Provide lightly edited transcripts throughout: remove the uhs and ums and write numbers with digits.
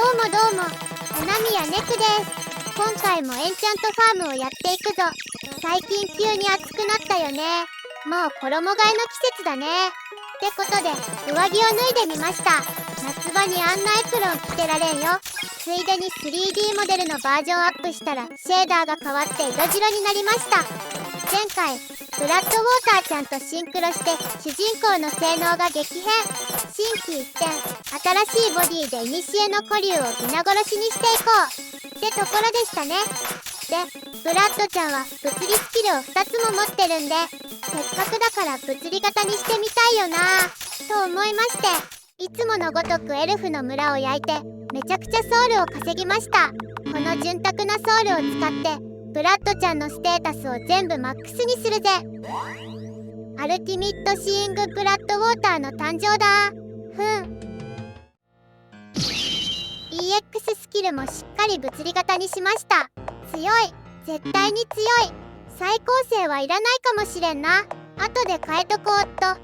も花宮ネクです。今回もエンチャントファームをやっていくぞ。最近急に暑くなったよね。もう衣替えの季節だね。ってことで上着を脱いでみました。夏場にあんなエプロン着てられんよ。ついでに 3D モデルのバージョンアップしたらシェーダーが変わって色白になりました。前回ブラッドウォーターちゃんとシンクロして主人公の性能が激変。心機一転、新しいボディで古の古竜を皆殺しにしていこうってところでしたね。で、ブラッドちゃんは物理スキルを2つも持ってるんで、せっかくだから物理型にしてみたいよなと思いまして、いつものごとくエルフの村を焼いてめちゃくちゃソウルを稼ぎました。この潤沢なソウルを使ってブラッドちゃんのステータスを全部マックスにするぜ。アルティミットシーイングブラッドウォーターの誕生だ。EX スキルもしっかり物理型にしました。強い、絶対に強い。再構成はいらないかもしれんな。後で変えとこうっと。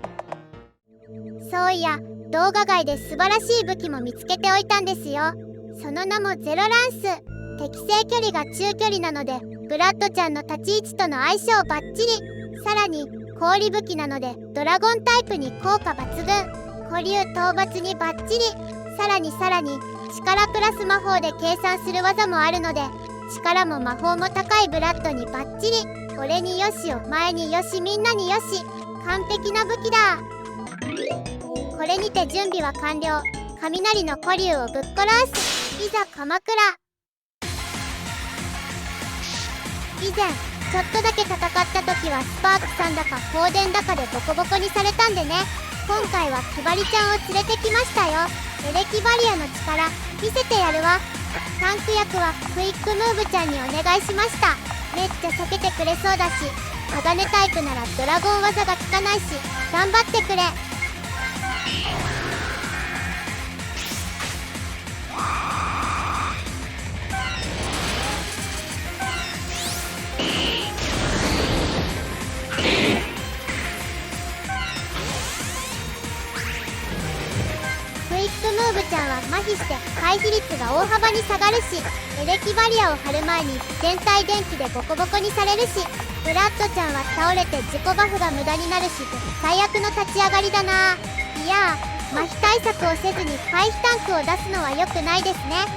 そういや、動画外で素晴らしい武器も見つけておいたんですよ。その名もゼロランス。適正距離が中距離なのでブラッドちゃんの立ち位置との相性バッチリ。さらに氷武器なのでドラゴンタイプに効果抜群。古竜討伐にバッチリ。さらに力プラス魔法で計算する技もあるので力も魔法も高いブラッドにバッチリ。俺によし、お前によし、みんなによし。完璧な武器だ。これにて準備は完了。雷の古竜をぶっ殺す。いざ鎌倉。以前ちょっとだけ戦った時はスパークさんだか放電だかでボコボコにされたんでね。今回はキバリちゃんを連れてきましたよ。エレキバリアの力見せてやるわ。タンク役はクイックムーブちゃんにお願いしました。めっちゃ避けてくれそうだし、鋼タイプならドラゴン技が効かないし頑張ってくれ。クイックムーブちゃんは麻痺して回避率が大幅に下がるし、エレキバリアを張る前に全体電気でボコボコにされるし、ブラッドちゃんは倒れて自己バフが無駄になるし、最悪の立ち上がりだな。いやー、麻痺対策をせずに回避タンクを出すのは良くないですね。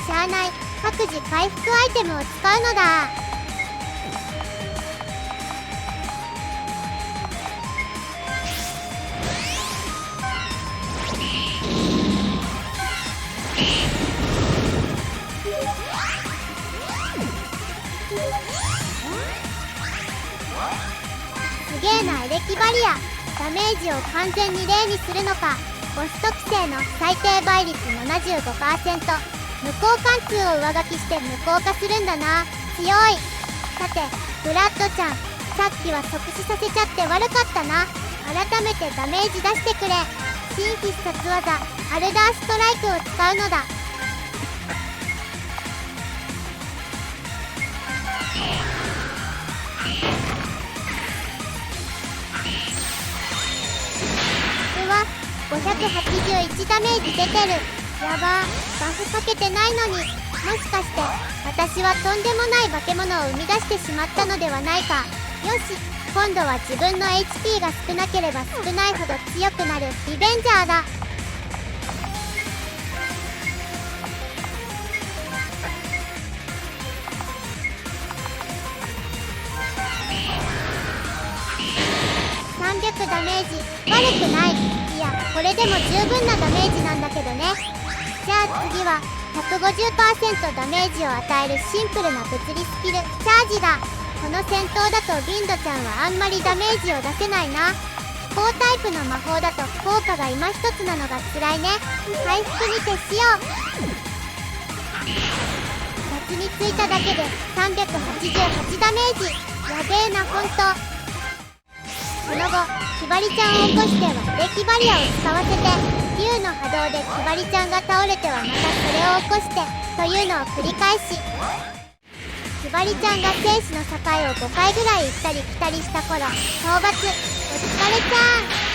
しゃあない、各自回復アイテムを使うのだ。すげえなエレキバリア。ダメージを完全に0にするのか。ボス特性の最低倍率 75%。 無効貫通を上書きして無効化するんだな。強い。さてブラッドちゃん、さっきは即死させちゃって悪かったな。改めてダメージ出してくれ。新必殺技アルダーストライクを使うのだ。581ダメージ出てる。やばー、バフかけてないのに。もしかして私はとんでもない化け物を生み出してしまったのではないか。よし、今度は自分の HP が少なければ少ないほど強くなるリベンジャーだ。300ダメージ、悪くない。いや、これでも十分なダメージなんだけどね。じゃあ次は 150% ダメージを与えるシンプルな物理スキルチャージだ。この戦闘だとビンドちゃんはあんまりダメージを出せないな。飛行タイプの魔法だと効果が今一つなのが辛いね。回復に徹しよう。夏についただけで388ダメージ。やべえなほんと。その後キバリちゃんを起こしてはエレキバリアを使わせて、竜の波動でキバリちゃんが倒れてはまたそれを起こしてというのを繰り返し、キバリちゃんが生死の境を5回ぐらい行ったり来たりした頃、討伐お疲れちゃん。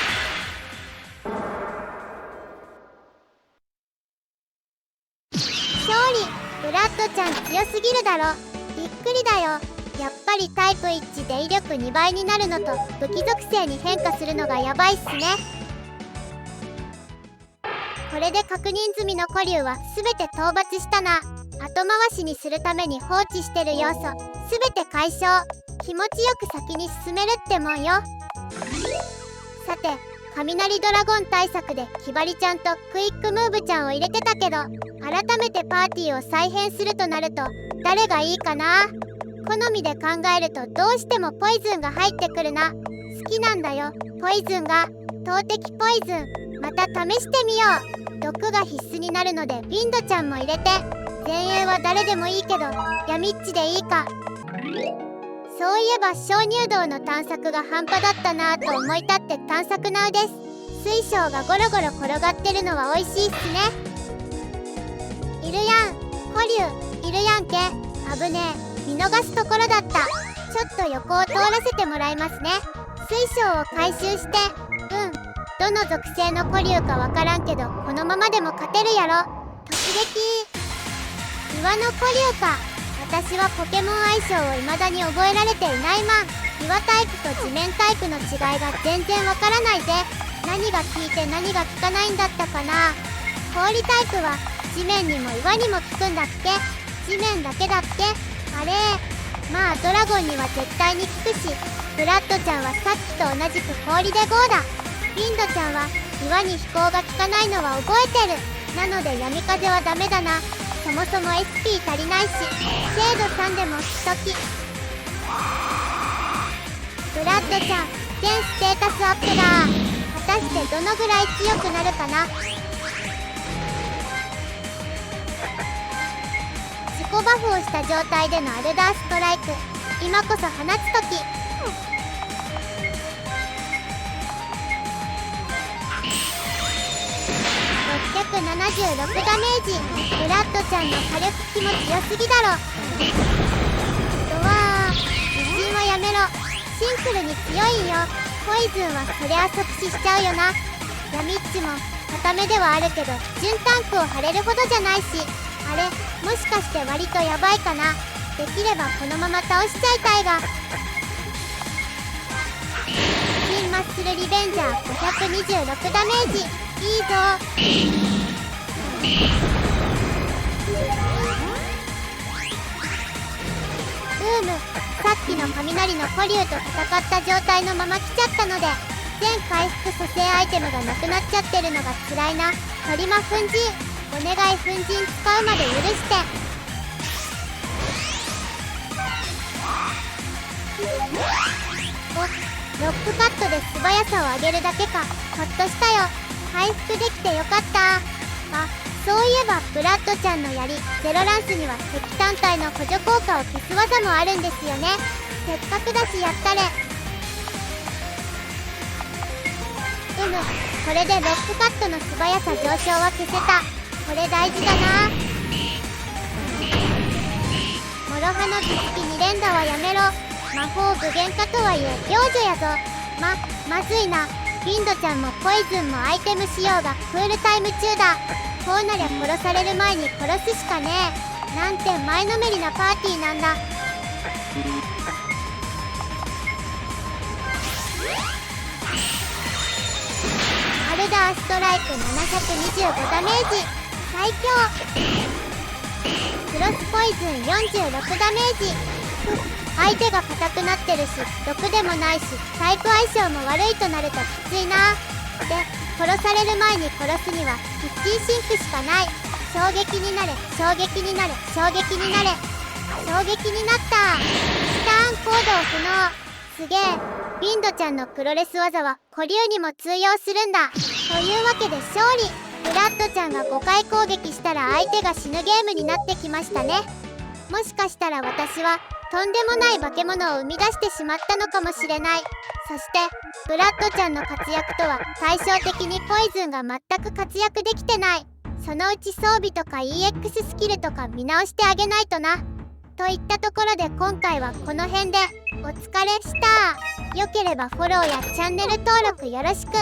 ラッドちゃん強すぎるだろ。びっくりだよ。やっぱりタイプ1で威力2倍になるのと武器属性に変化するのがヤバいっすね。これで確認済みの古竜は全て討伐したな。後回しにするために放置してる要素全て解消。気持ちよく先に進めるってもんよ。さて、雷ドラゴン対策でキバリちゃんとクイックムーブちゃんを入れてたけど、改めてパーティーを再編するとなると誰がいいかな。好みで考えるとどうしてもポイズンが入ってくるな。好きなんだよポイズンが。投擲ポイズンまた試してみよう。毒が必須になるのでビンドちゃんも入れて。前衛は誰でもいいけどヤミッチでいいか。そういえば鍾乳洞の探索が半端だったなぁと思い立って探索ナウです。水晶がゴロゴロ転がってるのは美味しいっすね。いるやん古竜いるやんけ。危ねえ、見逃すところだった。ちょっと横を通らせてもらいますね。水晶を回収して。どの属性の古竜かわからんけどこのままでも勝てるやろ。突撃。岩の古竜か。私はポケモン相性を未だに覚えられていないマン。岩タイプと地面タイプの違いが全然わからないぜ。何が効いて何が効かないんだったかな。氷タイプは地面にも岩にも効くんだっけ。地面だけだっけ。あれ。まあドラゴンには絶対に効くし、ブラッドちゃんはさっきと同じく氷で GO だ。ビンドちゃんは岩に飛行が効かないのは覚えてる。なので闇風はダメだな。そもそも SP 足りないし、精度3でもしとき。ブラッドちゃん現ステータスアップだ。果たしてどのぐらい強くなるかな。自己バフをした状態でのアルダーストライク。今こそ放つ時。676ダメージ。ブラッドちゃんの火力気も強すぎだろ。ドワー自信はやめろ。シンプルに強いんよ。ポイズンはそりゃ即死しちゃうよな。ヤミッチも固めではあるけど準タンクを張れるほどじゃないし。あれもしかして割とヤバいかな。できればこのまま倒しちゃいたいが。キンマッスルリベンジャー526ダメージ。いいぞ。さっきの雷の古竜と戦った状態のまま来ちゃったので全回復蘇生アイテムがなくなっちゃってるのが辛いな。トリマ粉塵お願い。粉塵使うまで許して。おロックカットで素早さを上げるだけか。ほっとしたよ。回復できてよかった。あ、そういえばブラッドちゃんの槍ゼロランスには敵単体の補助効果を消す技もあるんですよね。せっかくだしやったれ。これでロックカットの素早さ上昇は消せた。これ大事だな。モロハの儀式2連打はやめろ。魔法具現化とはいえ幼女やぞ。まずいな。ビンドちゃんもポイズンもアイテム使用がクールタイム中だ。こうなりゃ殺される前に殺すしかねえ。なんて前のめりなパーティーなんだ。アルダーストライク725ダメージ。最強。クロスポイズン46ダメージ。相手が硬くなってるし毒でもないしタイプ相性も悪いとなるときついな。で殺される前に殺すにはキッチンシンクしかない。衝撃になれ衝撃になれ衝撃になれ。衝撃になった。スターン行動不能。すげえ。ビンドちゃんのプロレス技は古竜にも通用するんだ。というわけで勝利。ブラッドちゃんが5回攻撃したら相手が死ぬゲームになってきましたね。もしかしたら私はとんでもない化け物を生み出してしまったのかもしれない。そしてブラッドちゃんの活躍とは対照的にポイズンが全く活躍できてない。そのうち装備とか EX スキルとか見直してあげないとな。といったところで今回はこの辺でお疲れした。よければフォローやチャンネル登録よろしく。